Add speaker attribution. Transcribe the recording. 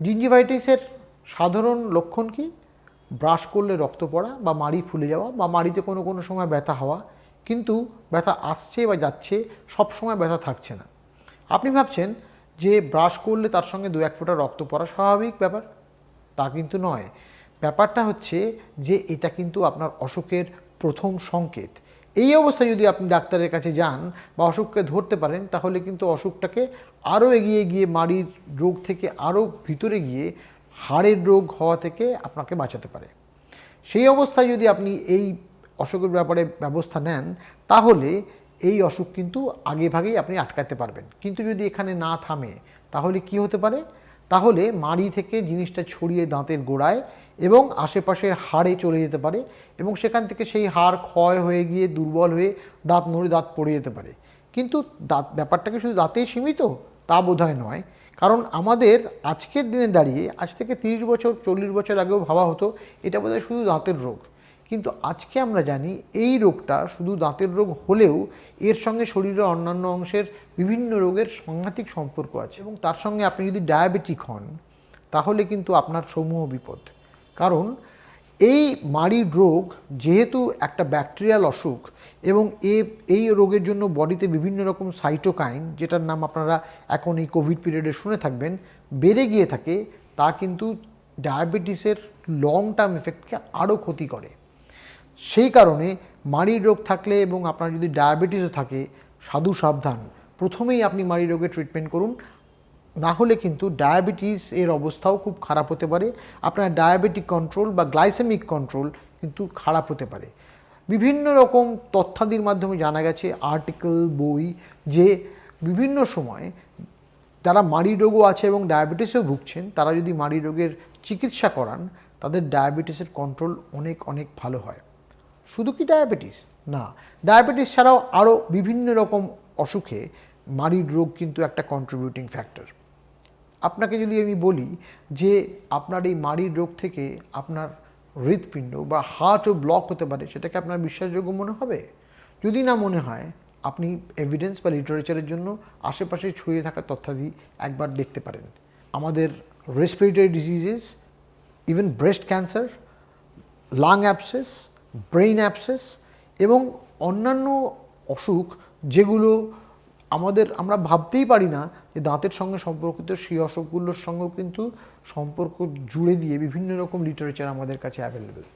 Speaker 1: জিঞ্জিভাইটিসের সাধারণ লক্ষণ কি? ব্রাশ করলে রক্ত পড়া বা মাড়ি ফুলে যাওয়া বা মাড়িতে কোনো কোনো সময় ব্যথা হওয়া, কিন্তু ব্যথা আসছে বা যাচ্ছে, সব সময় ব্যথা থাকছে না। আপনি ভাবছেন যে ব্রাশ করলে তার সঙ্গে 2-1 ফোঁটা রক্ত পড়া স্বাভাবিক ব্যাপার, তা কিন্তু নয়। ব্যাপারটা হচ্ছে যে এটা কিন্তু আপনার অসুখের প্রথম সংকেত। এই অবস্থায় যদি আপনি ডাক্তারের কাছে যান বা অসুখকে ধরতে পারেন, তাহলে কিন্তু অসুখটাকে আরও এগিয়ে গিয়ে মাড়ির রোগ থেকে আরও ভিতরে গিয়ে হাড়ের রোগ হওয়া থেকে আপনাকে বাঁচাতে পারে। সেই অবস্থায় যদি আপনি এই অসুখের ব্যাপারে ব্যবস্থা নেন, তাহলে এই অসুখ কিন্তু আগে ভাগেই আপনি আটকাতে পারবেন। কিন্তু যদি এখানে না থামে, তাহলে কি হতে পারে? তাহলে মাড়ি থেকে জিনিসটা ছড়িয়ে দাঁতের গোড়ায় এবং আশেপাশের হাড়ে চলে যেতে পারে, এবং সেখান থেকে সেই হাড় ক্ষয় হয়ে গিয়ে দুর্বল হয়ে দাঁত নড়ে দাঁত পড়ে যেতে পারে। কিন্তু ব্যাপারটা কি শুধু দাঁতেই সীমিত? তা বোধহয় নয়। কারণ আমাদের আজকের দিনে দাঁড়িয়ে, আজ থেকে 30 বছর 40 বছর আগেও ভাবা হতো এটা বোধহয় শুধু দাঁতের রোগ। কিন্তু আজকে আমরা জানি এই রোগটা শুধু দাঁতের রোগ হলেও এর সঙ্গে শরীরের অন্যান্য অংশের বিভিন্ন রোগের সাংঘাতিক সম্পর্ক আছে, এবং তার সঙ্গে আপনি যদি ডায়াবেটিক হন, তাহলে কিন্তু আপনার সমূহ বিপদ। কারণ এই মাড়ির রোগ যেহেতু একটা ব্যাকটেরিয়াল অসুখ, এবং এই রোগের জন্য বডিতে বিভিন্ন রকম সাইটোকাইন, যেটার নাম আপনারা এখন এই কোভিড পিরিয়ডে শুনে থাকবেন, বেড়ে গিয়ে থাকে, তা কিন্তু ডায়াবেটিসের লং টার্ম এফেক্টকে আরও ক্ষতি করে। সেই কারণে মাড়ির রোগ থাকলে এবং আপনার যদি ডায়াবেটিসও থাকে, সাধু সাবধান, প্রথমেই আপনি মাড়ি রোগের ট্রিটমেন্ট করুন। না হলে কিন্তু ডায়াবেটিস এর অবস্থাও খুব খারাপ হতে পারে। আপনার ডায়াবেটিক কন্ট্রোল বা গ্লাইসেমিক কন্ট্রোল কিন্তু খারাপ হতে পারে। বিভিন্ন রকম তথ্যাদির মাধ্যমে জানা গেছে, আর্টিকেল, বই, যে বিভিন্ন সময় যারা মাড়ি রোগও আছে এবং ডায়াবেটিসেও ভুগছেন, তারা যদি মাড়ি রোগের চিকিৎসা করান, তাদের ডায়াবেটিসের কন্ট্রোল অনেক অনেক ভালো হয়। শুধু কি ডায়াবেটিস? না, ডায়াবেটিস ছাড়াও আরও বিভিন্ন রকম অসুখে মাড়ির রোগ কিন্তু একটা কন্ট্রিবিউটিং ফ্যাক্টর। আপনাকে যদি আমি বলি যে আপনার এই মাড়ির রোগ থেকে আপনার হৃৎপিণ্ড বা হার্টও ব্লক হতে পারে, সেটাকে আপনার বিশ্বাসযোগ্য মনে হবে? যদি না মনে হয়, আপনি এভিডেন্স বা লিটারেচারের জন্য আশেপাশে ছড়িয়ে থাকা তথ্যাদি একবার দেখতে পারেন। আমাদের respiratory diseases, even breast cancer, lung abscess, brain abscess এবং অন্যান্য অসুখ যেগুলো আমরা ভাবতেই পারি না যে দাঁতের সঙ্গে সম্পর্কিত, সেই অসুখগুলোর সঙ্গেও কিন্তু সম্পর্ক জুড়ে দিয়ে বিভিন্ন রকম লিটারেচার আমাদের কাছে অ্যাভেলেবেল।